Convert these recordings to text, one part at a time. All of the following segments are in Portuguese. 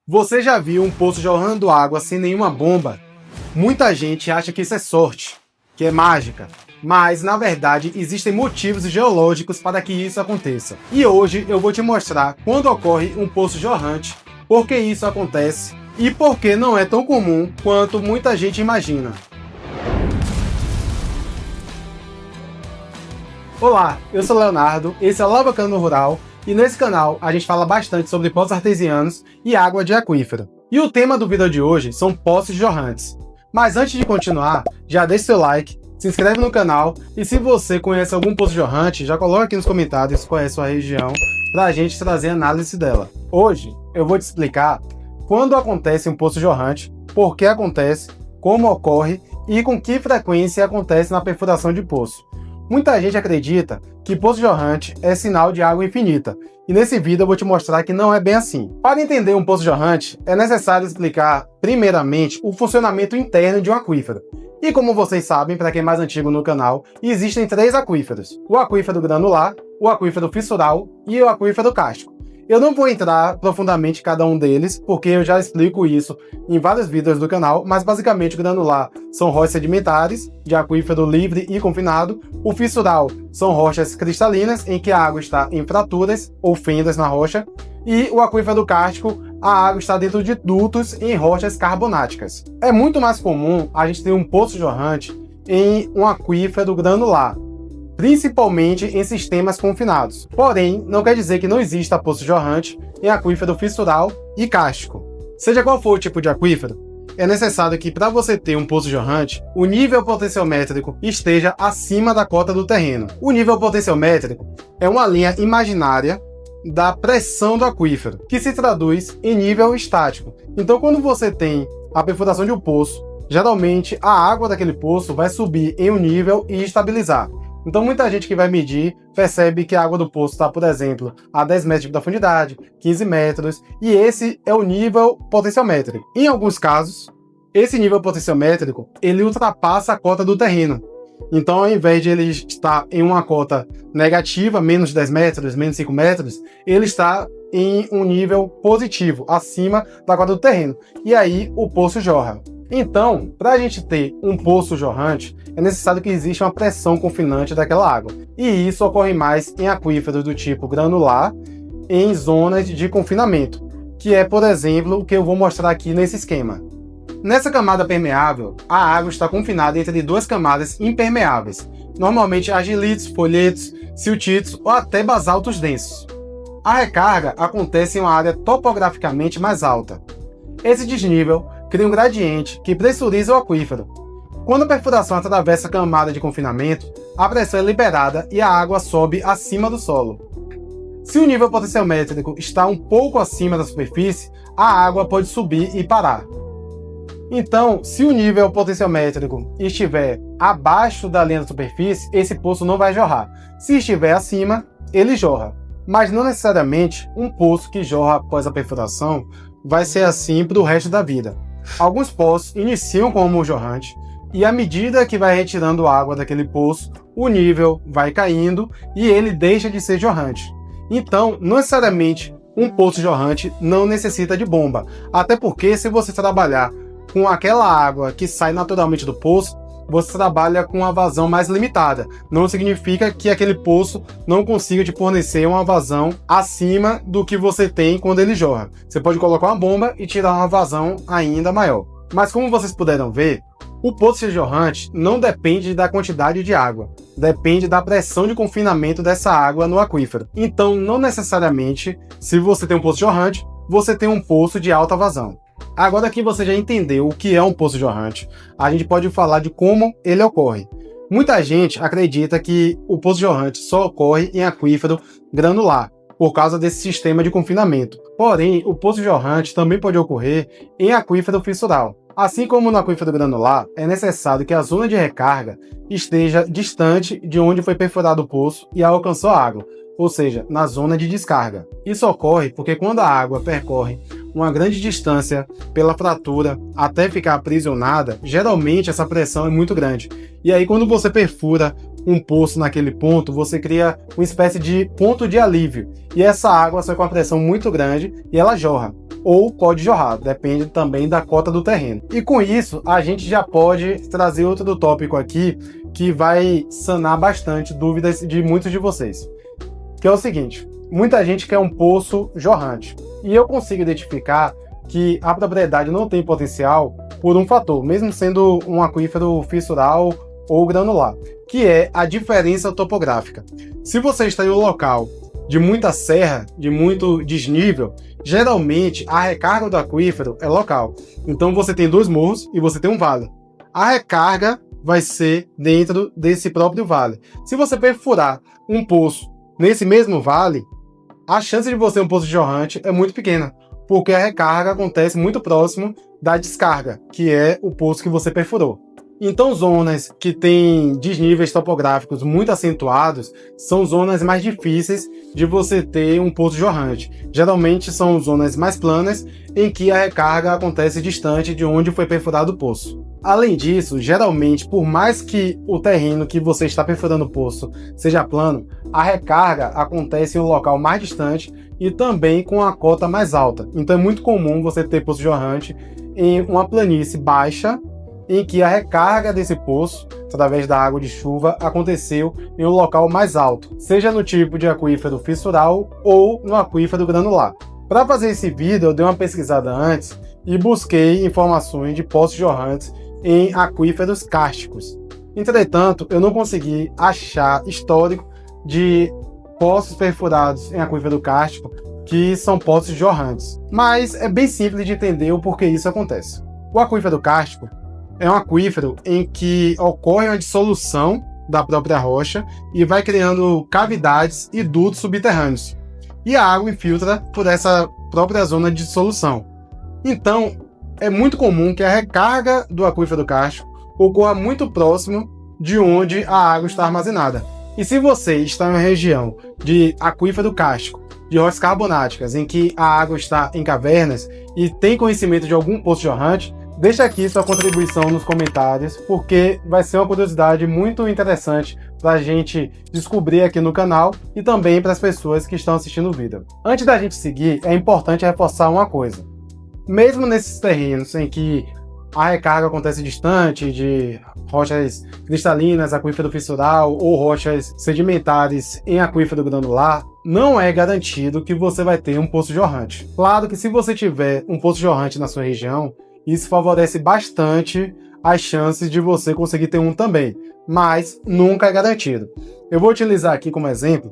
Você já viu um poço jorrando água sem nenhuma bomba? Muita gente acha que isso é sorte, que é mágica, mas na verdade existem motivos geológicos para que isso aconteça. E hoje eu vou te mostrar quando ocorre um poço jorrante, por que isso acontece e por que não é tão comum quanto muita gente imagina. Olá, eu sou Leonardo, esse é o Lavacano Rural. E nesse canal a gente fala bastante sobre poços artesianos e água de aquífero. E o tema do vídeo de hoje são poços jorrantes. Mas antes de continuar, já deixa seu like, se inscreve no canal e se você conhece algum poço jorrante, já coloca aqui nos comentários qual é a sua região para a gente trazer análise dela. Hoje eu vou te explicar quando acontece um poço jorrante, por que acontece, como ocorre e com que frequência acontece na perfuração de poço. Muita gente acredita que poço jorrante é sinal de água infinita, e nesse vídeo eu vou te mostrar que não é bem assim. Para entender um poço jorrante, é necessário explicar, primeiramente, o funcionamento interno de um aquífero. E como vocês sabem, para quem é mais antigo no canal, existem três aquíferos: o aquífero granular, o aquífero fissural e o aquífero kárstico. Eu não vou entrar profundamente em cada um deles, porque eu já explico isso em vários vídeos do canal, mas basicamente o granular são rochas sedimentares, de aquífero livre e confinado. O fissural são rochas cristalinas, em que a água está em fraturas ou fendas na rocha. E o aquífero kárstico, a água está dentro de dutos em rochas carbonáticas. É muito mais comum a gente ter um poço jorrante em um aquífero granular, principalmente em sistemas confinados. Porém, não quer dizer que não exista poço jorrante em aquífero fissural e kárstico. Seja qual for o tipo de aquífero, é necessário que, para você ter um poço jorrante, o nível potenciométrico esteja acima da cota do terreno. O nível potenciométrico é uma linha imaginária da pressão do aquífero, que se traduz em nível estático. Então, quando você tem a perfuração de um poço, geralmente a água daquele poço vai subir em um nível e estabilizar. Então muita gente que vai medir percebe que a água do poço está, por exemplo, a 10 metros de profundidade, 15 metros, e esse é o nível potenciométrico. Em alguns casos, esse nível potenciométrico ele ultrapassa a cota do terreno. Então, ao invés de ele estar em uma cota negativa, menos 10 metros, menos 5 metros, ele está em um nível positivo, acima da cota do terreno. E aí o poço jorra. Então, para a gente ter um poço jorrante, é necessário que exista uma pressão confinante daquela água. E isso ocorre mais em aquíferos do tipo granular, em zonas de confinamento, que é, por exemplo, o que eu vou mostrar aqui nesse esquema. Nessa camada permeável, a água está confinada entre duas camadas impermeáveis, normalmente argilitos, folhetos, siltitos ou até basaltos densos. A recarga acontece em uma área topograficamente mais alta. Esse desnível cria um gradiente que pressuriza o aquífero. Quando a perfuração atravessa a camada de confinamento, a pressão é liberada e a água sobe acima do solo. Se o nível potenciométrico está um pouco acima da superfície, a água pode subir e parar. Então, se o nível potenciométrico estiver abaixo da linha da superfície, esse poço não vai jorrar. Se estiver acima, ele jorra. Mas não necessariamente um poço que jorra após a perfuração vai ser assim para o resto da vida. Alguns poços iniciam como jorrante e à medida que vai retirando água daquele poço, o nível vai caindo e ele deixa de ser jorrante. Então, não necessariamente um poço jorrante não necessita de bomba, até porque se você trabalhar com aquela água que sai naturalmente do poço, você trabalha com uma vazão mais limitada. Não significa que aquele poço não consiga te fornecer uma vazão acima do que você tem quando ele jorra. Você pode colocar uma bomba e tirar uma vazão ainda maior. Mas como vocês puderam ver, o poço ser jorrante não depende da quantidade de água, depende da pressão de confinamento dessa água no aquífero. Então, não necessariamente, se você tem um poço jorrante, você tem um poço de alta vazão. Agora que você já entendeu o que é um poço jorrante, a gente pode falar de como ele ocorre. Muita gente acredita que o poço jorrante só ocorre em aquífero granular, por causa desse sistema de confinamento. Porém, o poço jorrante também pode ocorrer em aquífero fissural. Assim como no aquífero granular, é necessário que a zona de recarga esteja distante de onde foi perfurado o poço e alcançou a água, ou seja, na zona de descarga. Isso ocorre porque quando a água percorre uma grande distância pela fratura até ficar aprisionada, geralmente essa pressão é muito grande. E aí quando você perfura um poço naquele ponto, você cria uma espécie de ponto de alívio. E essa água sai com uma pressão muito grande e ela jorra. ou pode jorrar, depende também da cota do terreno. E com isso, a gente já pode trazer outro tópico aqui que vai sanar bastante dúvidas de muitos de vocês, que é o seguinte: muita gente quer um poço jorrante, e eu consigo identificar que a propriedade não tem potencial por um fator, mesmo sendo um aquífero fissural ou granular, que é a diferença topográfica. Se você está em um local de muita serra, de muito desnível, geralmente a recarga do aquífero é local. Então você tem 2 morros e você tem um vale. A recarga vai ser dentro desse próprio vale. Se você perfurar um poço nesse mesmo vale, a chance de você ter um poço jorrante é muito pequena, porque a recarga acontece muito próximo da descarga, que é o poço que você perfurou. Então, zonas que têm desníveis topográficos muito acentuados são zonas mais difíceis de você ter um poço jorrante. Geralmente são zonas mais planas, em que a recarga acontece distante de onde foi perfurado o poço. Além disso, geralmente, por mais que o terreno que você está perfurando o poço seja plano, a recarga acontece em um local mais distante e também com a cota mais alta. Então é muito comum você ter poço jorrante em uma planície baixa, em que a recarga desse poço, através da água de chuva, aconteceu em um local mais alto, seja no tipo de aquífero fissural ou no aquífero granular. Para fazer esse vídeo, eu dei uma pesquisada antes e busquei informações de poços jorrantes em aquíferos kársticos. Entretanto, eu não consegui achar histórico de poços perfurados em aquífero kárstico que são poços jorrantes, mas é bem simples de entender o porquê isso acontece. O aquífero kárstico é um aquífero em que ocorre uma dissolução da própria rocha e vai criando cavidades e dutos subterrâneos. E a água infiltra por essa própria zona de dissolução. Então, é muito comum que a recarga do aquífero kárstico ocorra muito próximo de onde a água está armazenada. E se você está em uma região de aquífero kárstico, de rochas carbonáticas, em que a água está em cavernas e tem conhecimento de algum poço jorrante, deixa aqui sua contribuição nos comentários, porque vai ser uma curiosidade muito interessante para a gente descobrir aqui no canal e também para as pessoas que estão assistindo o vídeo. Antes da gente seguir, é importante reforçar uma coisa. Mesmo nesses terrenos em que a recarga acontece distante de rochas cristalinas, aquífero fissural ou rochas sedimentares em aquífero granular, não é garantido que você vai ter um poço jorrante. Claro que se você tiver um poço jorrante na sua região, isso favorece bastante as chances de você conseguir ter um também, mas nunca é garantido. Eu vou utilizar aqui como exemplo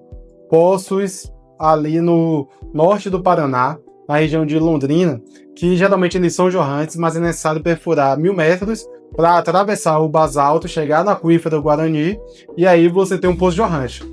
poços ali no norte do Paraná, na região de Londrina, que geralmente eles são jorrantes, mas é necessário perfurar 1000 metros para atravessar o basalto, chegar no aquífero Guarani e aí você tem um poço jorrante.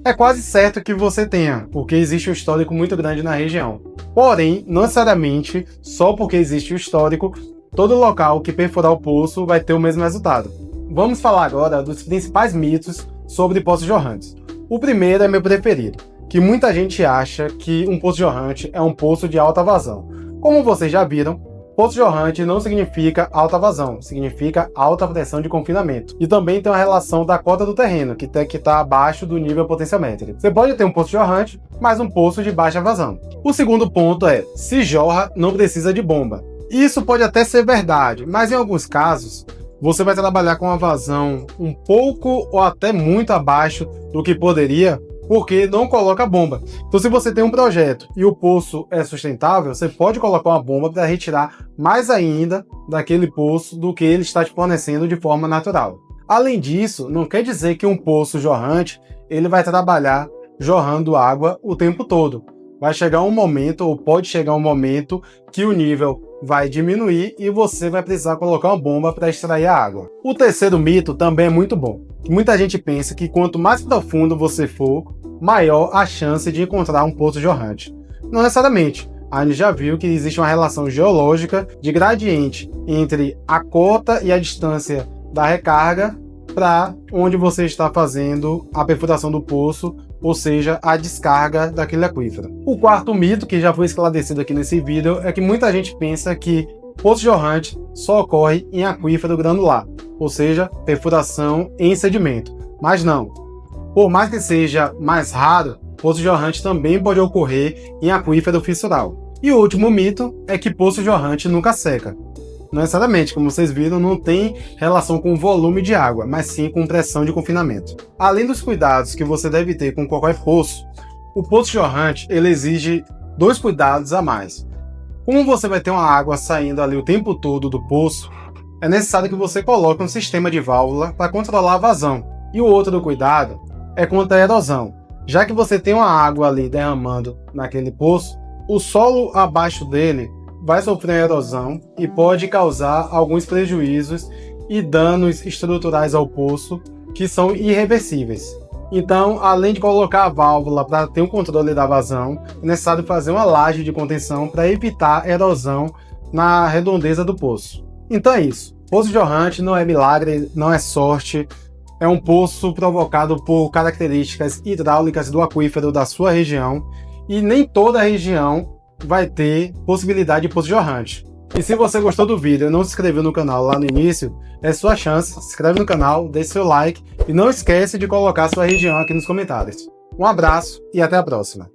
É quase certo que você tenha, porque existe um histórico muito grande na região. Porém, não necessariamente, só porque existe o histórico, todo local que perfurar o poço vai ter o mesmo resultado. Vamos falar agora dos principais mitos sobre poços jorrantes. O primeiro é meu preferido, que muita gente acha que um poço jorrante é um poço de alta vazão. Como vocês já viram, poço jorrante não significa alta vazão, significa alta pressão de confinamento. E também tem uma relação da cota do terreno, que tem que estar abaixo do nível potenciométrico. Você pode ter um poço jorrante, mas um poço de baixa vazão. O segundo ponto é, se jorra, não precisa de bomba. Isso pode até ser verdade, mas em alguns casos, você vai trabalhar com uma vazão um pouco ou até muito abaixo do que poderia, porque não coloca bomba. Então, se você tem um projeto e o poço é sustentável, você pode colocar uma bomba para retirar mais ainda daquele poço do que ele está te fornecendo de forma natural. Além disso, não quer dizer que um poço jorrante ele vai trabalhar jorrando água o tempo todo. Vai chegar um momento, ou pode chegar um momento, que o nível vai diminuir e você vai precisar colocar uma bomba para extrair a água. O terceiro mito também é muito bom. Muita gente pensa que quanto mais profundo você for, maior a chance de encontrar um poço jorrante. Não necessariamente. A gente já viu que existe uma relação geológica de gradiente entre a cota e a distância da recarga para onde você está fazendo a perfuração do poço, ou seja, a descarga daquele aquífero. O quarto mito, que já foi esclarecido aqui nesse vídeo, é que muita gente pensa que poço jorrante só ocorre em aquífero granular, ou seja, perfuração em sedimento. Mas não. Por mais que seja mais raro, poço jorrante também pode ocorrer em aquífero fissural. E o último mito é que poço jorrante nunca seca. Não necessariamente, como vocês viram, não tem relação com volume de água, mas sim com pressão de confinamento. Além dos cuidados que você deve ter com qualquer poço, o poço jorrante ele exige 2 cuidados a mais. Como você vai ter uma água saindo ali o tempo todo do poço, é necessário que você coloque um sistema de válvula para controlar a vazão. E o outro cuidado é contra a erosão. Já que você tem uma água ali derramando naquele poço, o solo abaixo dele vai sofrer erosão e pode causar alguns prejuízos e danos estruturais ao poço que são irreversíveis. Então, além de colocar a válvula para ter um controle da vazão, é necessário fazer uma laje de contenção para evitar erosão na redondeza do poço. Então é isso. Poço jorrante não é milagre, não é sorte. É um poço provocado por características hidráulicas do aquífero da sua região e nem toda região vai ter possibilidade de poço jorrante. E se você gostou do vídeo e não se inscreveu no canal lá no início, é sua chance, se inscreve no canal, deixe seu like e não esquece de colocar sua região aqui nos comentários. Um abraço e até a próxima!